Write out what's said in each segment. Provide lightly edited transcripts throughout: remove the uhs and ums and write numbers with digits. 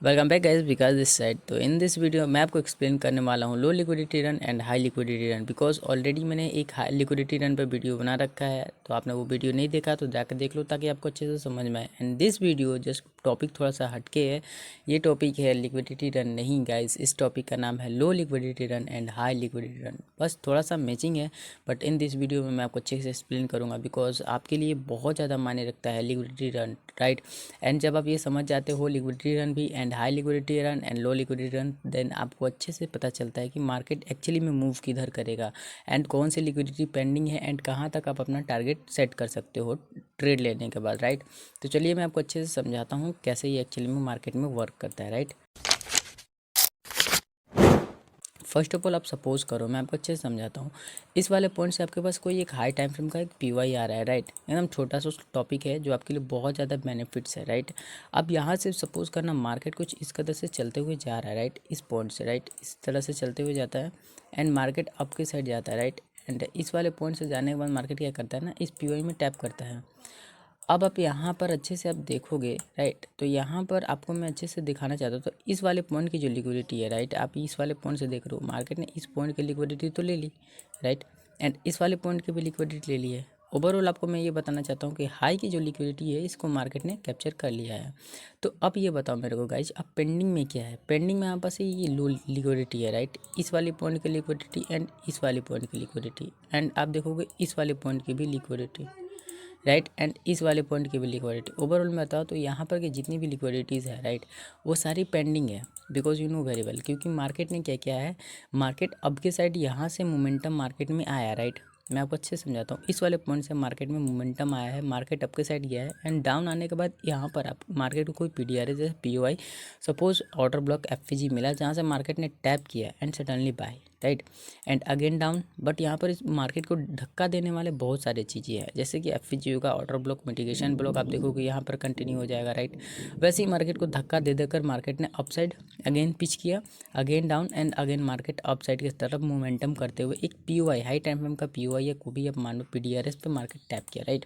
Welcome back guys, Vikas this side. तो in this video मैं आपको एक्सप्लेन करने वाला हूँ low liquidity run and high liquidity run. Because already मैंने एक हाई लिक्विडिटी रन पर वीडियो बना रखा है, तो आपने वो वीडियो नहीं देखा तो जाकर देख लो ताकि आपको अच्छे से समझ में आए। And this video just topic थोड़ा सा हटके है। ये टॉपिक है लिक्विडिटी रन नहीं गाइस, इस टॉपिक का नाम है low liquidity run and high liquidity run. बस थोड़ा सा मैचिंग है, बट इन दिस वीडियो में मैं आपको अच्छे से एक्सप्लेन करूँगा बिकॉज आपके लिए बहुत ज़्यादा मायने रखता है लिक्विडिटी रन, राइट। एंड जब आप ये समझ जाते हो लिक्विडिटी रन भी and high liquidity run and low liquidity run, then आपको अच्छे से पता चलता है कि मार्केट एक्चुअली में मूव किधर करेगा एंड कौन सी लिक्विडिटी पेंडिंग है एंड कहाँ तक आप अपना टारगेट सेट कर सकते हो ट्रेड लेने के बाद, राइट। तो चलिए मैं आपको अच्छे से समझाता हूँ कैसे ये एक्चुअली में मार्केट में वर्क करता है, राइट। फर्स्ट ऑफ ऑल आप सपोज करो, मैं आपको अच्छे से समझाता हूँ। इस वाले पॉइंट से आपके पास कोई एक हाई टाइम फ्रेम का एक पीवाई आ रहा है, राइट। एकदम छोटा सा टॉपिक है जो आपके लिए बहुत ज़्यादा बेनिफिट्स है, राइट। अब यहाँ से सपोज करना मार्केट कुछ इस कदर से चलते हुए जा रहा है, राइट। इस पॉइंट से, राइट, इस तरह से चलते हुए जाता है एंड मार्केट अप के साइड जाता है, राइट। एंड इस वाले पॉइंट से जाने के बाद मार्केट क्या करता है ना, इस पीवाई में टैप करता है। अब आप यहाँ पर अच्छे से आप देखोगे, राइट, तो यहाँ पर आपको मैं अच्छे से दिखाना चाहता हूँ। तो इस वाले पॉइंट की जो लिक्विडिटी है, राइट, आप इस वाले पॉइंट से देख रहे हो, मार्केट ने इस पॉइंट की लिक्विडिटी तो ले ली, राइट, एंड इस वाले पॉइंट की भी लिक्विडिटी ले ली है। ओवरऑल आपको मैं ये बताना चाहता हूँ कि हाई की जो लिक्विडिटी है इसको मार्केट ने कैप्चर कर लिया है। तो अब ये बताओ मेरे को गाइज, अब पेंडिंग में क्या है। पेंडिंग में यहाँ पास ये लो लिक्विडिटी है, राइट, इस वाली पॉइंट की लिक्विडिटी एंड इस वाली पॉइंट की लिक्विडिटी, एंड आप देखोगे इस वाले पॉइंट की भी लिक्विडिटी, राइट, एंड इस वाले पॉइंट की भी लिक्विडिटी। ओवरऑल मैं बताऊँ तो यहाँ पर की जितनी भी लिक्विडिटीज़ है, राइट, वो सारी पेंडिंग है। Because you know very well, क्योंकि मार्केट ने क्या किया है, मार्केट अब के साइड यहाँ से मोमेंटम मार्केट में आया, राइट। मैं आपको अच्छे से समझाता हूँ। इस वाले पॉइंट से मार्केट में मोमेंटम आया है, मार्केट अप के साइड गया है एंड डाउन आने के बाद यहाँ पर आप मार्केट को कोई पीडीआर जैसे POI suppose order block FVG मिला, जहाँ से मार्केट ने टैप किया and suddenly buy, right, and again down. But यहाँ पर इस मार्केट को धक्का देने वाले बहुत सारे चीज़ें हैं, जैसे कि एफवीजीओ का ऑर्डर ब्लॉक, मिटिगेशन ब्लॉक, आप देखोगे यहाँ पर कंटिन्यू हो जाएगा, राइट। वैसे ही मार्केट को धक्का दे देकर मार्केट ने अपसाइड अगेन पिच किया, again down and again market upside की तरफ मोमेंटम करते हुए एक पीओआई हाई टाइम फ्रेम का पीओआई या को भी आप मानो पीडीआरएस पे मार्केट टैप किया, राइट।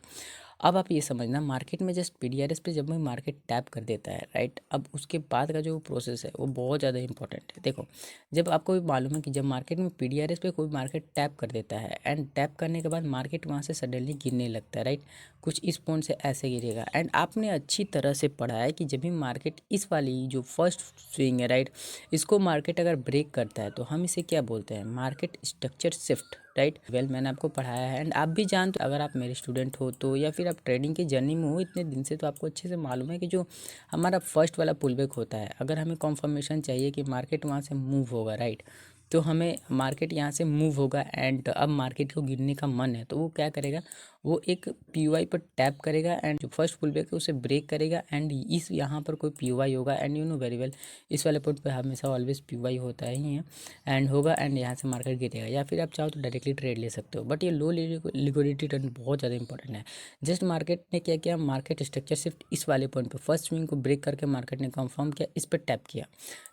अब आप ये समझना, मार्केट में जस्ट पीडीआरएस पे जब भी मार्केट टैप कर देता है, राइट, अब उसके बाद का जो प्रोसेस है वो बहुत ज़्यादा इंपॉर्टेंट है। देखो, जब आपको भी मालूम है कि जब मार्केट में पीडीआरएस पे कोई मार्केट टैप कर देता है एंड टैप करने के बाद मार्केट वहाँ से सडनली गिरने लगता है, राइट, कुछ इस पॉइंट से ऐसे गिरेगा। एंड आपने अच्छी तरह से पढ़ा है कि जब भी मार्केट इस वाली जो फर्स्ट स्विंग है, राइट, इसको मार्केट अगर ब्रेक करता है तो हम इसे क्या बोलते हैं, market structure shift, right. Well मैंने आपको पढ़ाया है एंड आप भी जानते हो, अगर आप मेरे स्टूडेंट हो तो या फिर आप ट्रेडिंग की जर्नी में हो इतने दिन से, तो आपको अच्छे से मालूम है कि जो हमारा फर्स्ट वाला पुल बैक होता है, अगर हमें कॉन्फर्मेशन चाहिए कि मार्केट वहाँ से मूव होगा, राइट, तो हमें मार्केट यहाँ से मूव होगा एंड अब मार्केट को गिरने का मन है तो वो क्या करेगा, वो एक पीओआई पर टैप करेगा एंड जो फर्स्ट पुल बैक है उसे ब्रेक करेगा एंड इस यहाँ पर कोई पीओआई होगा and you know very well, इस वाले पॉइंट पे हमेशा ऑलवेज पीओआई होता ही है एंड होगा एंड यहाँ से मार्केट गिरेगा। या फिर आप चाहो तो डायरेक्टली ट्रेड ले सकते हो, बट ये लो लिक्विडिटी टर्न बहुत ज़्यादा इंपॉर्टेंट है। जस्ट मार्केट ने क्या किया, मार्केट स्ट्रक्चर शिफ्ट इस वाले पॉइंट पे फर्स्ट स्विंग को ब्रेक करके मार्केट ने कंफर्म किया, इस पर टैप किया,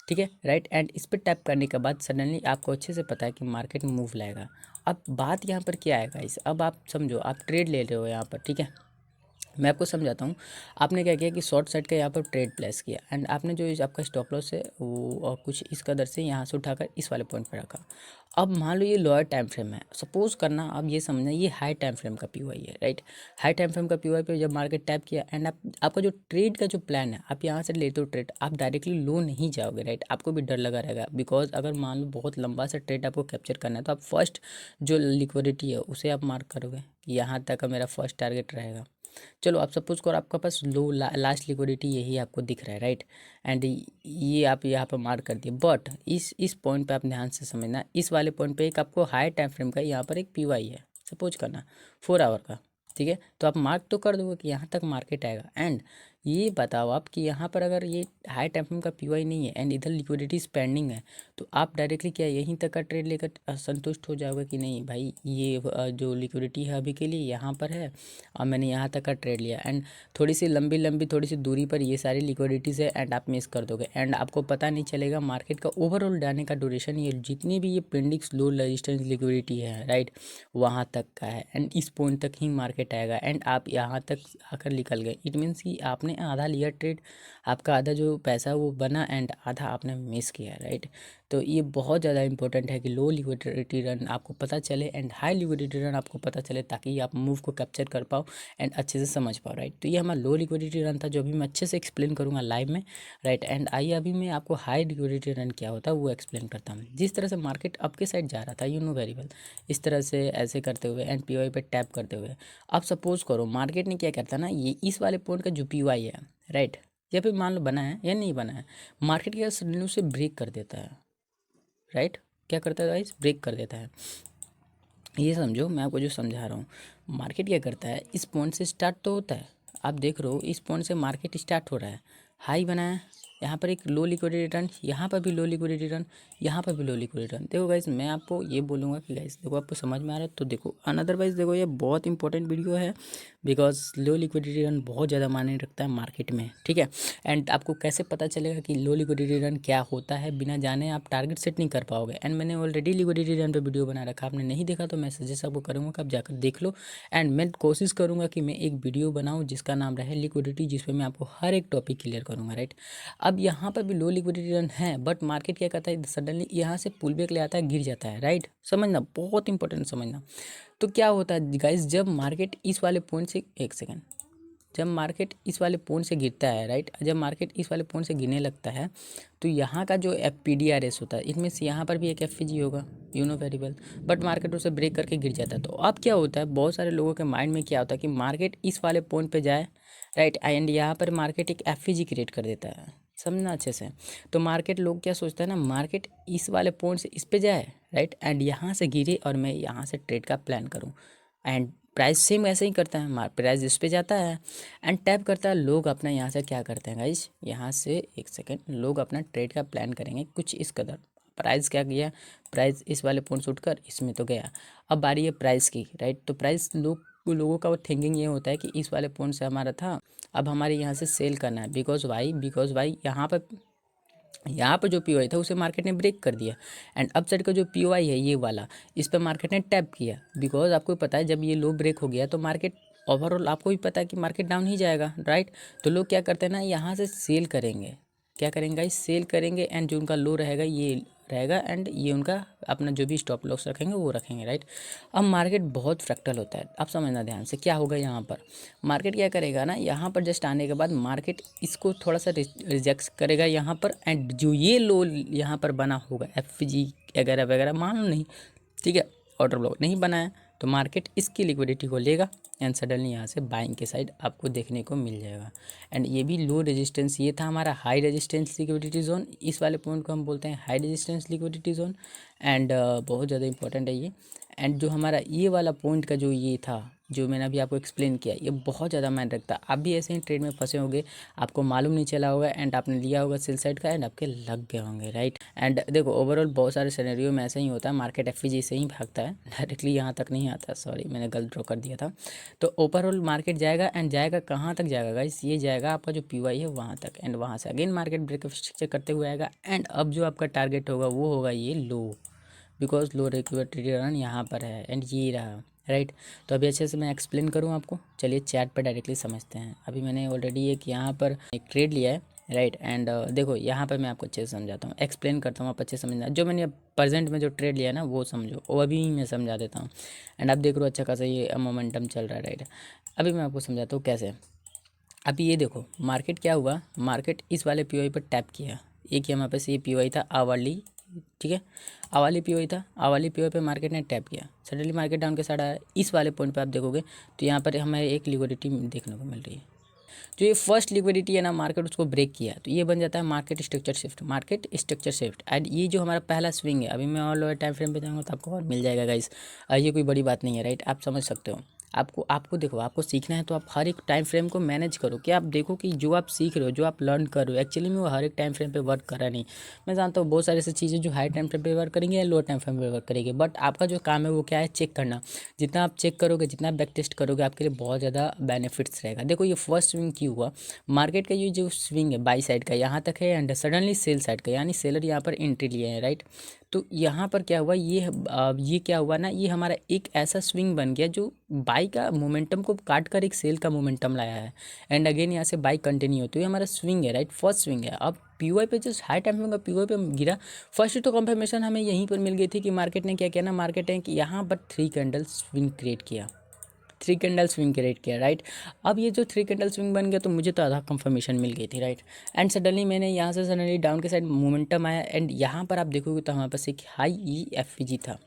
ठीक है, राइट, एंड इस पर टैप करने के बाद सडनली आपको अच्छे से पता है कि मार्केट मूव लाएगा। अब बात यहाँ पर क्या है गाइस, अब आप समझो, आप ट्रेड ले रहे हो यहाँ पर, ठीक है, मैं आपको समझाता हूँ। आपने क्या किया कि शॉर्ट साइड का यहाँ पर ट्रेड प्लेस किया एंड आपने जो आपका स्टॉप लॉस है वो कुछ इस कदर से यहाँ से उठाकर इस वाले पॉइंट पर रखा। अब मान लो ये लोअर टाइम फ्रेम है, सपोज करना, अब ये समझना ये हाई टाइम फ्रेम का पीओआई है, राइट। हाई टाइम फ्रेम का पीओआई पे जब मार्केट टैप किया एंड आपका जो ट्रेड का जो प्लान है, आप यहाँ से लेते हो ट्रेड, आप डायरेक्टली लो नहीं जाओगे, राइट। आपको भी डर लगा रहेगा बिकॉज अगर मान लो बहुत लंबा सा ट्रेड आपको कैप्चर करना है तो आप फर्स्ट जो लिक्विडिटी है उसे आप मार्क करोगे कि यहाँ तक का मेरा फर्स्ट टारगेट रहेगा। चलो आप सपोज करो आपका पास लो लास्ट लिक्विडिटी यही आपको दिख रहा है, राइट, एंड ये आप यहाँ पर मार्क कर दिए। बट इस पॉइंट पे आप ध्यान से समझना, इस वाले पॉइंट पे एक आपको हाई टाइम फ्रेम का यहाँ पर एक पीवाई है, सपोज करना 4 आवर का, ठीक है, तो आप मार्क तो कर दोगे कि यहाँ तक मार्केट आएगा। एंड ये बताओ आप कि यहाँ पर अगर ये हाई टाइम फ्रेम का पीवाई नहीं है एंड इधर लिक्विडिटी स्पेंडिंग है, तो आप डायरेक्टली क्या यहीं तक का ट्रेड लेकर संतुष्ट हो जाओगे कि नहीं भाई, ये जो लिक्विडिटी है अभी के लिए यहाँ पर है और मैंने यहाँ तक का ट्रेड लिया एंड थोड़ी सी लंबी लंबी थोड़ी सी दूरी पर ये सारी लिक्विडिटीज़ है एंड आप मिस कर दोगे एंड आपको पता नहीं चलेगा मार्केट का ओवरऑल जाने का ड्यूरेशन, ये जितनी भी ये पेंडिंग लो रेजिस्टेंस लिक्विडिटी है, राइट, वहाँ तक का है एंड इस पॉइंट तक ही मार्केट आएगा एंड आप यहाँ तक आकर निकल गए। इट मीन्स कि आपने आपने आधा लिया ट्रेड, आपका आधा जो पैसा वो बना एंड आधा आपने मिस किया, राइट। तो ये बहुत ज़्यादा इंपॉर्टेंट है कि लो लिक्विडिटी रन आपको पता चले एंड हाई लिक्विडिटी रन आपको पता चले, ताकि आप मूव को कैप्चर कर पाओ एंड अच्छे से समझ पाओ, राइट। तो ये हमारा लो लिक्विडिटी रन था, जो अभी मैं अच्छे से एक्सप्लेन करूँगा लाइव में, राइट। एंड आइए अभी मैं आपको हाई लिक्विडिटी रन क्या होता है वो एक्सप्लेन करता हूँ। जिस तरह से मार्केट अप के साइड जा रहा था, यू नो वेरी वेल, इस तरह से ऐसे करते हुए एंड पीवाई पे टैप करते हुए, अब सपोज करो मार्केट ने क्या करता है ना, ये इस वाले पॉइंट का जो पीवाई है, राइट, या फिर मान लो बना है या नहीं बना है, मार्केट क्या सडनली उसे ब्रेक कर देता है, राइट। क्या करता है गाइस, ब्रेक कर देता है। ये समझो, मैं आपको जो समझा रहा हूँ, मार्केट क्या करता है, इस पॉइंट से स्टार्ट तो होता है, आप देख रहे हो इस पॉइंट से मार्केट स्टार्ट हो रहा है, हाई बना है, यहाँ पर एक लो लिक्विडिटी रिटर्न, यहाँ पर भी लो लिक्विडिटी रिटर्न, यहाँ पर भी लो लिक्विडिटी रिटर्न। देखो गाइस, मैं आपको ये बोलूँगा कि गाइस देखो, आपको समझ में आ रहा है तो देखो, अनदरवाइज देखो ये बहुत इंपॉर्टेंट वीडियो है, बिकॉज लो लिक्विडिटी रिटर्न बहुत ज़्यादा मायने रखता है मार्केट में, ठीक है। एंड आपको कैसे पता चलेगा कि लो लिक्विडिटी रिटर्न क्या होता है, बिना जाने आप टारगेट सेट नहीं कर पाओगे। एंड मैंने ऑलरेडी लिक्विडिटी रिटर्न पे वीडियो बना रखा, आपने नहीं देखा तो मैं सजेस्ट आपको करूँगा कि आप जाकर देख लो। एंड मैं कोशिश करूँगा कि मैं एक वीडियो बनाऊँ जिसका नाम रहे लिक्विडिटी, जिसपे मैं आपको हर एक टॉपिक क्लियर करूँगा, राइट। अब यहाँ पर भी लो लिक्विडिटी रन है, बट मार्केट क्या करता है, सडनली यहाँ से पुल बैक ले आता है, गिर जाता है, राइट। समझना, बहुत इंपॉर्टेंट समझना। तो क्या होता है गाइस, जब मार्केट इस वाले पॉइंट से, एक सेकेंड, जब मार्केट इस वाले पॉइंट से गिरता है, राइट, जब मार्केट इस वाले पॉइंट से गिरने लगता है, तो यहाँ का जो FPDRS होता है, इनमें से यहाँ पर भी एक FVG होगा, you know very well, but market उसे ब्रेक करके गिर जाता है। तो अब क्या होता है, बहुत सारे लोगों के माइंड में क्या होता है कि मार्केट इस वाले पॉइंट पे जाए, राइट, एंड यहाँ पर मार्केट एक FVG क्रिएट कर देता है, समझना अच्छे से। तो मार्केट लोग क्या सोचता है ना, मार्केट इस वाले पॉइंट से इस पे जाए, राइट, एंड यहाँ से गिरे और मैं यहाँ से ट्रेड का प्लान करूँ। एंड प्राइस सेम ऐसे ही करता है, प्राइस इस पे जाता है एंड टैप करता है। लोग अपना यहाँ से क्या करते हैं गाइस, यहाँ से, एक सेकेंड, लोग अपना ट्रेड का प्लान करेंगे कुछ इस कदर। प्राइस क्या किया, प्राइस इस वाले पॉइंट से उठकर इसमें तो गया, अब बारी है प्राइस की, राइट। तो प्राइस लोगों का वो थिंकिंग ये होता है कि इस वाले पॉइंट से हमारा था, अब हमारे यहाँ से सेल करना है, बिकॉज भाई यहाँ पर जो पीओआई था उसे मार्केट ने ब्रेक कर दिया। एंड अप साइड का जो पीओआई है ये वाला, इस पर मार्केट ने टैप किया, बिकॉज आपको पता है जब ये लो ब्रेक हो गया तो मार्केट ओवरऑल आपको भी पता है कि मार्केट डाउन ही जाएगा, राइट। तो लोग क्या करते हैं ना, यहाँ से सेल करेंगे, क्या करेंगे, सेल करेंगे एंड जो उनका लो रहेगा ये रहेगा एंड ये उनका अपना जो भी स्टॉप लॉस रखेंगे वो रखेंगे, राइट। अब मार्केट बहुत फ्रैक्टल होता है, अब समझना ध्यान से क्या होगा। यहाँ पर मार्केट क्या करेगा ना, यहाँ पर जस्ट आने के बाद मार्केट इसको थोड़ा सा रिजेक्ट करेगा यहाँ पर, एंड जो ये लो यहाँ पर बना होगा FG वगैरह वगैरह, मान लो नहीं, ठीक है, ऑर्डर ब्लॉक नहीं बना है, तो मार्केट इसकी लिक्विडिटी को लेगा एंड सडनली यहाँ से बाइंग के साइड आपको देखने को मिल जाएगा। एंड ये भी लो रेजिस्टेंस, ये था हमारा हाई रेजिस्टेंस लिक्विडिटी जोन, इस वाले पॉइंट को हम बोलते हैं high resistance liquidity zone. And बहुत ज़्यादा इंपॉर्टेंट है ये। एंड जो हमारा ये वाला पॉइंट का जो ये था, जो मैंने अभी आपको एक्सप्लेन किया, ये बहुत ज़्यादा मायने रखता है। आप भी ऐसे ही ट्रेड में फंसे होंगे, आपको मालूम नहीं चला होगा एंड आपने लिया होगा सेल साइड का एंड आपके लग गए होंगे, राइट। एंड देखो ओवरऑल बहुत सारे सिनेरियो में ऐसा ही होता है, मार्केट FVG से ही भागता है, डायरेक्टली यहाँ तक नहीं आता, सॉरी मैंने गलत ड्रॉ कर दिया था। तो ओवरऑल मार्केट जाएगा एंड जाएगा कहाँ तक जाएगा गाइस, ये जाएगा आपका जो PY है वहाँ तक, एंड वहाँ से अगेन मार्केट ब्रेकअप स्ट्रक्चर करते हुए आएगा। एंड अब जो आपका टारगेट होगा वो होगा ये लो, बिकॉज लो लिक्विडिटी रन यहाँ पर है एंड ये रहा, राइट। तो अभी अच्छे से मैं एक्सप्लेन करूँ आपको, चलिए चार्ट पर डायरेक्टली समझते हैं। अभी मैंने ऑलरेडी एक यहाँ पर एक ट्रेड लिया है, राइट। एंड देखो यहाँ पर मैं आपको अच्छे से समझाता हूँ, एक्सप्लेन करता हूँ, आप अच्छे से समझना। जो मैंने प्रेजेंट में जो ट्रेड लिया है ना वो समझो, वो अभी मैं समझा देता हूँ। एंड आप देख रहे हो अच्छा खासा ये मोमेंटम चल रहा है, राइट। अभी मैं आपको समझाता हूँ कैसे। अभी ये देखो मार्केट क्या हुआ, मार्केट इस वाले PY पर टैप किया, एक ही हमारे पास ये PY था आवाली, ठीक है, आवाली PY था, आवाली PY पे मार्केट ने टैप किया, सडनली मार्केट डाउन के साइड आया। इस वाले पॉइंट पे आप देखोगे तो यहाँ पर हमें एक लिक्विडिटी देखने को मिल रही है, जो ये फर्स्ट लिक्विडिटी है ना, मार्केट उसको ब्रेक किया तो ये बन जाता है market structure shift, market structure shift. And ये जो हमारा पहला स्विंग है, अभी मैं और लोअर टाइम फ्रेम पे जाऊँगा तो आपको और मिल जाएगा गाइस, ये कोई बड़ी बात नहीं है, राइट, आप समझ सकते हो। आपको देखो, आपको सीखना है तो आप हर एक टाइम फ्रेम को मैनेज करो, कि आप देखो कि जो आप सीख रहे हो, जो आप लर्न कर रहे हो, एक्चुअली में वो हर एक टाइम फ्रेम पे वर्क कर रहा नहीं। मैं जानता हूँ बहुत सारी ऐसी चीज़ें जो हाई टाइम फ्रेम पे वर्क करेंगे या लो टाइम फ्रेम पे वर्क करेंगे, बट आपका जो काम है वो क्या है, चेक करना। जितना आप चेक करोगे, जितना बैक टेस्ट करोगे, आपके लिए बहुत ज़्यादा बेनिफिट्स रहेगा। देखो ये फर्स्ट स्विंग क्यों हुआ, मार्केट का ये जो स्विंग है बाई साइड का यहाँ तक है एंड सडनली सेल साइड का, यानी सेलर यहाँ पर एंट्री लिए हैं, राइट। तो यहाँ पर क्या हुआ, ये क्या हुआ ना, ये हमारा एक ऐसा स्विंग बन गया जो बाई का मोमेंटम को काट कर एक सेल का मोमेंटम लाया है, एंड अगेन यहाँ से बाई कंटिन्यू होती है, हमारा स्विंग है, राइट, फर्स्ट स्विंग है। अब पीओआई पे जस्ट हाई टाइम फ्रेम का पीओआई पे गिरा, फर्स्ट तो कंफर्मेशन हमें यहीं पर मिल गई थी कि मार्केट ने क्या किया ना, मार्केट ने कि यहाँ पर 3 कैंडल स्विंग क्रिएट किया, 3 कैंडल स्विंग क्रिएट किया, राइट। अब ये जो 3 कैंडल स्विंग बन गया तो मुझे तो आधा कंफर्मेशन मिल गई थी, राइट। एंड सडनली मैंने यहाँ से सडनली डाउन के साइड मोमेंटम आया, एंड यहाँ पर आप देखोगे तो हमारे पास एक हाई ई एफ था,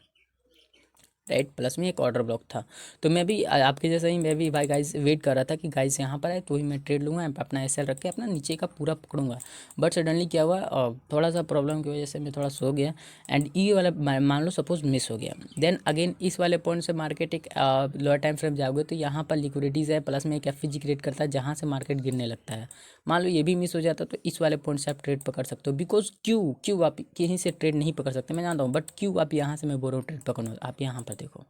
राइट, प्लस में एक ऑर्डर ब्लॉक था। तो मैं भी आपके जैसा ही मैं भी भाई गाइस वेट कर रहा था कि गाइस यहाँ पर आए तो ही मैं ट्रेड लूँगा, अपना एसएल रख के अपना नीचे का पूरा पकड़ूंगा। बट सडनली क्या हुआ, थोड़ा सा प्रॉब्लम की वजह से मैं थोड़ा सो गया, एंड ई वाला मान लो सपोज मिस हो गया। देन अगेन इस वाले पॉइंट से मार्केट एक लोअर टाइम फ्रेम जाओगे तो यहाँ पर लिक्विडिटीज़ है, प्लस में एक एफ क्रिएट करता है जहाँ से मार्केट गिरने लगता है। मान लो ये भी मिस हो जाता तो इस वाले पॉइंट से आप ट्रेड पकड़ सकते हो, बिकॉज क्यों आप कहीं से ट्रेड नहीं पकड़ सकते मैं जानता हूँ, बट क्यों आप यहाँ से मैं बोल रहा हूँ ट्रेड पकड़ो। आप यहाँ पर देखो,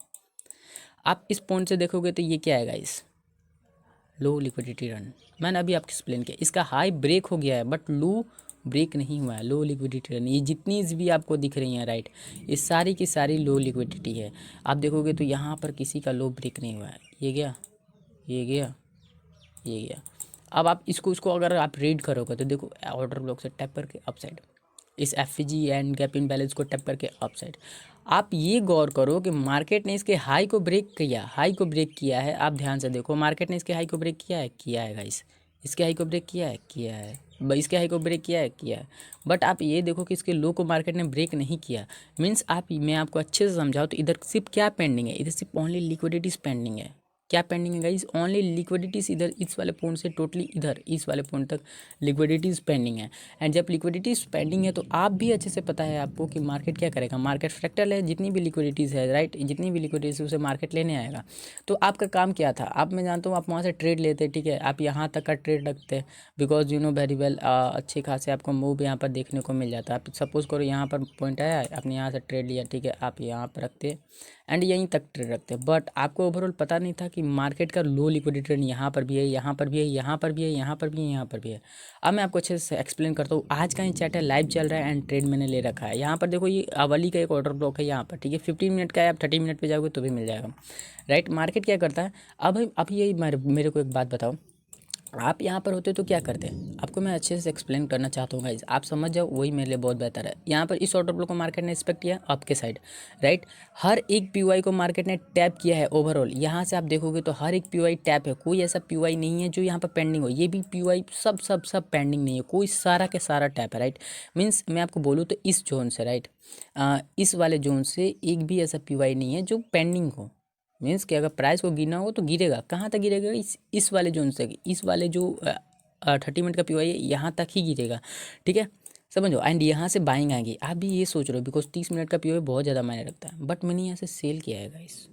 आप इस पॉइंट से देखोगे तो ये क्या है गाइस, लो लिक्विडिटी रन। मैंने अभी आपको एक्सप्लेन किया, इसका हाई ब्रेक हो गया है बट लो ब्रेक नहीं हुआ है, लो लिक्विडिटी रन। ये जितनी भी आपको दिख रही हैं, राइट, ये सारी की सारी लो लिक्विडिटी है। आप देखोगे तो यहाँ पर किसी का लो ब्रेक नहीं हुआ है, ये गया, ये गया, ये गया। अब आप इसको अगर आप रीड करोगे तो देखो ऑर्डर ब्लॉक से टैप करके अपसाइड, इस F and gap in balance को टैप करके अपसाइड। आप ये गौर करो कि मार्केट ने इसके हाई को ब्रेक किया, हाई को ब्रेक किया है। आप ध्यान से देखो, मार्केट ने इसके हाई को ब्रेक किया है गाइस, इसके हाई को ब्रेक किया है इसके हाई को ब्रेक किया है। बट आप ये देखो कि इसके लो को मार्केट ने ब्रेक नहीं किया। मीन्स मैं आपको अच्छे से समझाऊँ तो इधर सिर्फ क्या पेंडिंग है, इधर सिर्फ ओनली लिक्विडिटीज पेंडिंग है। क्या पेंडिंग है गाइस, ओनली लिक्विडिटीज इधर इस वाले पॉइंट से टोटली इधर इस वाले पॉइंट तक लिक्विडिटीज पेंडिंग है। एंड जब लिक्विडिटीज पेंडिंग है तो आप भी अच्छे से पता है आपको कि मार्केट क्या करेगा, मार्केट फ्रैक्टल है, जितनी भी लिक्विडिटीज़ है, राइट, जितनी भी लिक्विडिटीज उसे मार्केट लेने आएगा। तो आपका काम क्या था, आप मैं जानता हूँ आप वहाँ से ट्रेड लेते, ठीक है, आप यहाँ तक का ट्रेड रखते, because you know very well, अच्छे खासे आपको मूव यहाँ पर देखने को मिल जाता है। आप सपोज करो यहाँ पर पॉइंट आया, आपने यहाँ से ट्रेड लिया, ठीक है, आप यहाँ पर रखते एंड यहीं तक ट्रेड रखते, बट आपको ओवरऑल पता नहीं था कि मार्केट का लो लिक्विडिटी रन यहाँ पर भी है, यहाँ पर भी है, यहाँ पर भी है, यहाँ पर भी है, यहाँ पर भी है। अब मैं आपको अच्छे से एक्सप्लेन करता हूँ। आज का ही चैट है, लाइव चल रहा है एंड ट्रेड मैंने ले रखा है। यहाँ पर देखो ये अवली का एक ऑर्डर ब्लॉक है यहाँ पर, ठीक है, 15 मिनट का है, आप 30 मिनट पे जाओगे तो भी मिल जाएगा, राइट। मार्केट क्या करता है, अब ये मेरे को एक बात बताओ, आप यहाँ पर होते तो क्या करते हैं, आपको मैं अच्छे से एक्सप्लेन करना चाहता हूँ गाइस, आप समझ जाओ वही मेरे लिए बहुत बेहतर है। यहाँ पर इस ऑर्डर ब्लॉक को मार्केट ने एक्सपेक्ट किया आपके साइड, राइट, हर एक पीओआई को मार्केट ने टैप किया है ओवरऑल। यहाँ से आप देखोगे तो हर एक पीओआई टैप है, कोई ऐसा पीओआई नहीं है जो यहाँ पर पेंडिंग हो। ये भी पीओआई सब पेंडिंग नहीं है, कोई सारा के सारा टैप है, राइट। मीन्स मैं आपको बोलूँ तो इस जोन से, राइट, इस वाले जोन से एक भी ऐसा पीओआई नहीं है जो पेंडिंग हो। मीन्स कि अगर प्राइस को गिरना हो तो गिरेगा कहाँ तक गिरेगा, इस वाले जोन से, इस वाले जो 30 मिनट का पीओआई है यहाँ तक ही गिरेगा, ठीक है, समझो। एंड यहाँ से बाइंग आएगी, आप भी ये सोच रहे हो बिकॉज 30 मिनट का पीओआई बहुत ज़्यादा मायने रखता है, बट मैंने यहाँ से सेल किया है गाइस,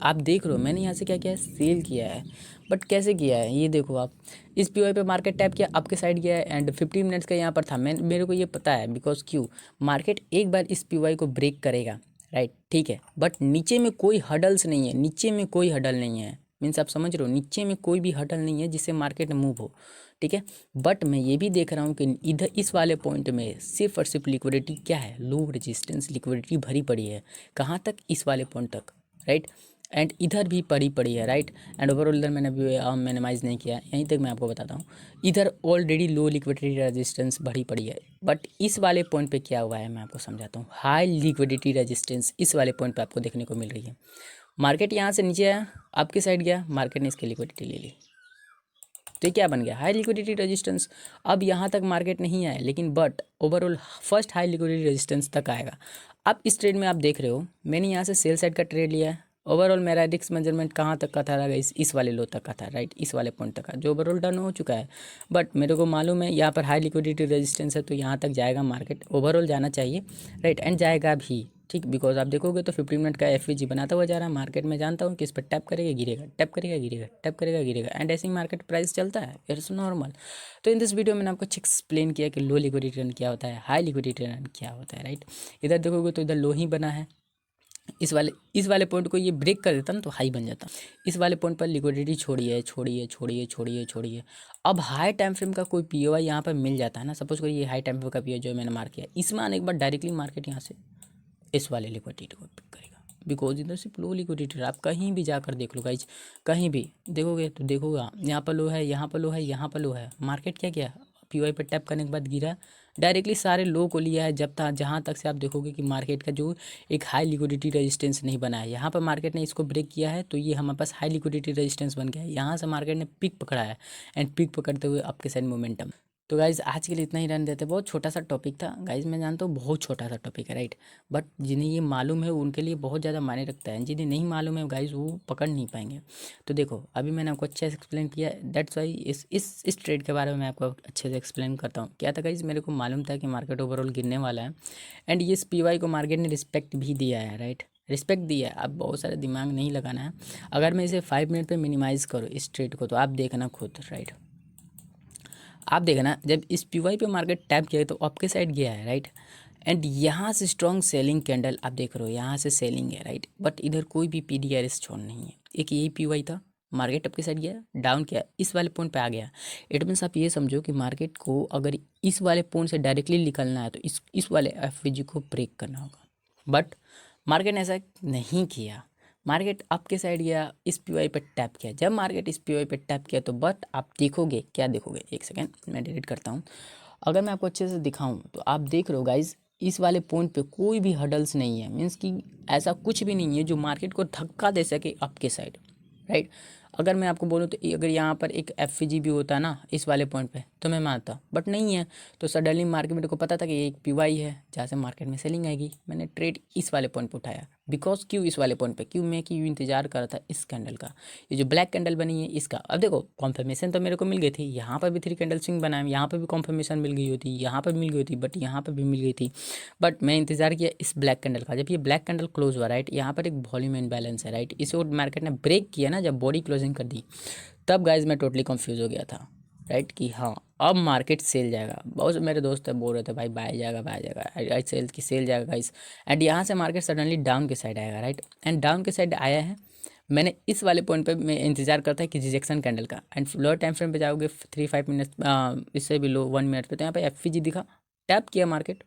आप देख रहे हो मैंने यहाँ से क्या किया है, सेल किया है। बट कैसे किया है ये देखो, आप इस पीओआई पे मार्केट टैप किया, आपके साइड गया है, एंड 15 मिनट्स का यहाँ पर था। मेरे को ये पता है बिकॉज क्यों, मार्केट एक बार इस पीओआई को ब्रेक करेगा, राइट, ठीक है, बट नीचे में कोई हडल्स नहीं है, नीचे में कोई हडल नहीं है। मीन्स आप समझ रहे हो, नीचे में कोई भी हडल नहीं है जिससे मार्केट मूव हो, ठीक है। बट मैं ये भी देख रहा हूँ कि इधर इस वाले पॉइंट में सिर्फ और सिर्फ लिक्विडिटी क्या है, लो रेजिस्टेंस लिक्विडिटी भरी पड़ी है, कहाँ तक, इस वाले पॉइंट तक, राइट। एंड इधर भी पड़ी है, राइट। एंड ओवरऑल इधर मैंने अभी मिनिमाइज़ नहीं किया, यहीं तक मैं आपको बताता हूँ। इधर ऑलरेडी लो लिक्विडिटी रेजिस्टेंस भरी पड़ी है, बट इस वाले पॉइंट पे क्या हुआ है मैं आपको समझाता हूँ। हाई लिक्विडिटी रेजिस्टेंस इस वाले पॉइंट पे आपको देखने को मिल रही है। मार्केट यहाँ से नीचे आया, आपकी साइड गया, मार्केट ने इसकी लिक्विडिटी ले ली, तो ये क्या बन गया, हाई लिक्विडिटी रेजिस्टेंस। अब यहाँ तक मार्केट नहीं आया, लेकिन but overall first high liquidity resistance तक आएगा। अब इस ट्रेड में आप देख रहे हो मैंने यहाँ से सेल साइड का ट्रेड लिया है। ओवरऑल मेरा रिस्क मेजरमेंट कहाँ तक का था, इस वाले लो तक का था, राइट, इस वाले पॉइंट तक का, जो ओवरऑल डन हो चुका है। बट मेरे को मालूम है यहाँ पर हाई लिक्विडिटी रेजिस्टेंस है, तो यहाँ तक जाएगा मार्केट, ओवरऑल जाना चाहिए, राइट, एंड जाएगा भी, ठीक। बिकॉज आप देखोगे तो 15 मिनट का एफ बनाता हुआ जा रहा है मार्केट में, जानता हूँ कि इस पर टैप करेगा गिरेगा, टैप करेगा गिरेगा, टैप करेगा गिरेगा, एंड ऐसे ही मार्केट प्राइस चलता है, इट्स नॉर्मल। तो इन दिस वीडियो मैंने आपको एक्सप्लेन किया कि लो लिक्विडिटी रन क्या होता है, हाई लिक्विडिटी रन क्या होता है, राइट। इधर देखोगे तो इधर लो ही बना है, इस वाले पॉइंट को ये ब्रेक कर देता ना तो हाई बन जाता। इस वाले पॉइंट पर लिक्विडिटी छोड़िए। अब हाई टाइम फ्रेम का कोई पीओआई यहाँ पर मिल जाता है ना, सपोज करिए ये हाई टाइम फ्रेम का पीओआई जो मैंने मार्क किया, इसमें आने के बाद डायरेक्टली मार्केट यहाँ से इस वाले लिक्विडिटी को पिक करेगा, बिकॉज इधर सिर्फ लो लिक्विडिटी। आप कहीं भी जाकर देख लो गाइज, कहीं भी देखोगे तो देखोगा यहाँ पर लो है, यहाँ पर लो है, यहाँ पर लो है। मार्केट क्या किया, पीवाई पर टैप करने के बाद गिरा, डायरेक्टली सारे लो को लिया है। जब तक जहाँ तक से आप देखोगे कि मार्केट का जो एक हाई लिक्विडिटी रेजिस्टेंस नहीं बना है, यहाँ पर मार्केट ने इसको ब्रेक किया है, तो ये हमारे पास हाई लिक्विडिटी रेजिस्टेंस बन गया है। यहाँ से मार्केट ने पिक पकड़ा है एंड पिक पकड़ते हुए आपके साइड मोमेंटम। तो गाइज़ आज के लिए इतना ही रहने देते हैं। बहुत छोटा सा टॉपिक था गाइज़, मैं जानता हूँ बहुत छोटा सा टॉपिक है राइट, बट जिन्हें ये मालूम है उनके लिए बहुत ज़्यादा मायने रखता है, जिन्हें नहीं मालूम है गाइज़ वो पकड़ नहीं पाएंगे। तो देखो अभी मैंने आपको अच्छे से एक्सप्लेन किया है, दैट्स वाई इस ट्रेड के बारे में मैं आपको अच्छे से एक्सप्लेन करता हूँ। क्या था गाइज़, मेरे को मालूम था कि मार्केट ओवरऑल गिरने वाला है एंड ये पी को मार्केट ने रिस्पेक्ट भी दिया है राइट, रिस्पेक्ट दिया है। अब बहुत सारे दिमाग नहीं लगाना है। अगर मैं इसे 5 मिनट पे मिनिमाइज़ करूँ इस ट्रेड को, तो आप देखना खुद राइट। आप देखना जब इस पीवाई पे मार्केट टैप किया तो आपके साइड गया है राइट, एंड यहाँ से स्ट्रॉन्ग सेलिंग कैंडल आप देख रहे हो, यहाँ से सेलिंग है राइट, बट इधर कोई भी पीडीआरएस छोड़ नहीं है। एक यही पीवाई था, मार्केट आपके साइड गया, डाउन किया, इस वाले पॉइंट पे आ गया। इट मीन्स आप ये समझो कि मार्केट को अगर इस वाले पॉइंट से डायरेक्टली निकलना है तो इस वाले एफवीजी को ब्रेक करना होगा, बट मार्केट ने ऐसा नहीं किया। मार्केट आपके साइड गया, इस पीवाई पर टैप किया। जब मार्केट इस पीवाई पर टैप किया तो बट आप देखोगे क्या देखोगे, एक सेकेंड मैं डिलीट करता हूँ। अगर मैं आपको अच्छे से दिखाऊं तो आप देख रहे हो गाइज इस वाले पॉइंट पे कोई भी हडल्स नहीं है, मीन्स कि ऐसा कुछ भी नहीं है जो मार्केट को धक्का दे सके आपके साइड राइट। अगर मैं आपको बोलूँ तो अगर यहाँ पर एक एफवीजी भी होता ना इस वाले पॉइंट पे तो मैं मानता, बट नहीं है। तो सडनली मार्केट मेरे को पता था कि ये एक पीवाई है जहाँ से मार्केट में सेलिंग आएगी, मैंने ट्रेड इस वाले पॉइंट पे उठाया। बिकॉज क्यों इस वाले पॉइंट पे, क्यों मैं क्यों इंतजार कर रहा था इस कैंडल का, ये जो ब्लैक कैंडल बनी है इसका। अब देखो कॉन्फर्मेशन तो मेरे को मिल गई थी, यहाँ पर भी 3 कैंडल स्विंग बना है, यहाँ पर भी कॉन्फर्मेशन मिल गई होती, यहाँ पर मिल गई होती, बट यहाँ पर भी मिल गई थी। बट मैं इंतजार किया इस ब्लैक कैंडल का। जब ये ब्लैक कैंडल क्लोज हुआ राइट, यहाँ पर एक वॉल्यूम इनबैलेंस है राइट, इसे मार्केट ने ब्रेक किया ना, जब बॉडी क्लोजिंग कर दी तब गाइज मैं टोटली कंफ्यूज हो गया था राइट कि हाँ अब मार्केट सेल जाएगा। बहुत से मेरे दोस्त बोल रहे थे भाई बाय जाएगा बाय जाएगा, आज सेल की सेल जाएगा गाइज। एंड यहाँ से मार्केट सडनली डाउन के साइड आएगा राइट, एंड डाउन के साइड आया है। मैंने इस वाले पॉइंट पे मैं इंतजार करता है कि रिजेक्शन कैंडल का, एंड लोअर टाइम फ्रेम पे जाओगे 3-5 मिनट इससे भी लो 1 मिनट पे, तो यहाँ पे एफवीजी दिखा, टैप किया मार्केट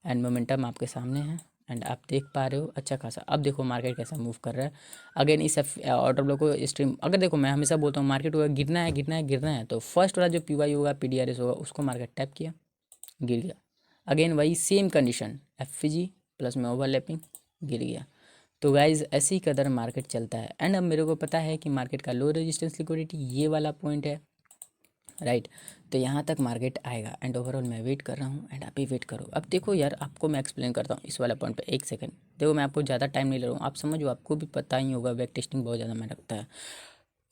एंड मोमेंटम आपके सामने है एंड आप देख पा रहे हो अच्छा खासा। अब देखो मार्केट कैसा मूव कर रहा है। अगेन इस ऑर्डर ब्लॉक को स्ट्रीम, अगर देखो मैं हमेशा बोलता हूँ मार्केट होगा गिरना है गिरना है गिरना है, तो फर्स्ट वाला जो पीवाई होगा पीडीआरएस होगा उसको मार्केट टैप किया, गिर गया। अगेन वही सेम कंडीशन एफवीजी प्लस में ओवरलैपिंग, गिर गया। तो गाइज ऐसे ही कदर मार्केट चलता है। एंड अब मेरे को पता है कि मार्केट का लो रेजिस्टेंस लिक्विडिटी ये वाला पॉइंट है राइट, तो यहाँ तक मार्केट आएगा एंड ओवरऑल मैं वेट कर रहा हूँ एंड आप भी वेट करो। अब देखो यार आपको मैं एक्सप्लेन करता हूँ इस वाला पॉइंट पे, एक सेकंड देखो, मैं आपको ज़्यादा टाइम नहीं ले रहा हूँ, आप समझो, आपको भी पता ही होगा बैक टेस्टिंग बहुत ज़्यादा मैं रखता है।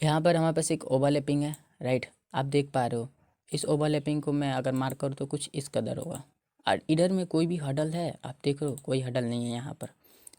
यहाँ पर हमारे पास एक ओवरलैपिंग है राइट, आप देख पा रहे हो। इस ओवरलैपिंग को मैं अगर मार्क करूँ तो कुछ इस कदर होगा, और इधर में कोई भी हडल है आप देख रहे हो, कोई हडल नहीं है यहाँ पर,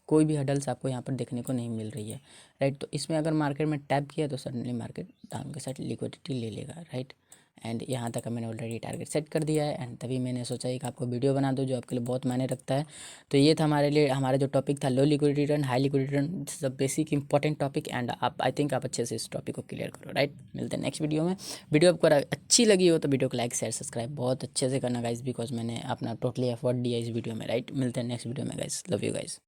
कोई भी हडल्स आपको यहाँ पर देखने को नहीं मिल रही है राइट। तो इसमें अगर मार्केट में टैप किया तो सडनली मार्केट डाउन के साइड लिक्विडिटी ले लेगा राइट। एंड यहाँ तक मैंने ऑलरेडी टारगेट सेट कर दिया है एंड तभी मैंने सोचा कि आपको वीडियो बना दूँ जो आपके लिए बहुत मायने रखता है। तो ये था हमारे लिए, हमारा जो टॉपिक था low liquidity return high liquidity return, this is the basic important topic and आप आई थिंक आप अच्छे से इस टॉपिक को क्लियर करो राइट। मिलते हैं नेक्स्ट वीडियो में। वीडियो आपको अच्छी लगी हो तो वीडियो को लाइक शेयर सब्सक्राइब बहुत अच्छे से करना गाइज, बिकॉज मैंने अपना टोटली एफर्ट दिया इस वीडियो में राइट। मिलते हैं नेक्स्ट वीडियो में गाइज, लव यू गाइज।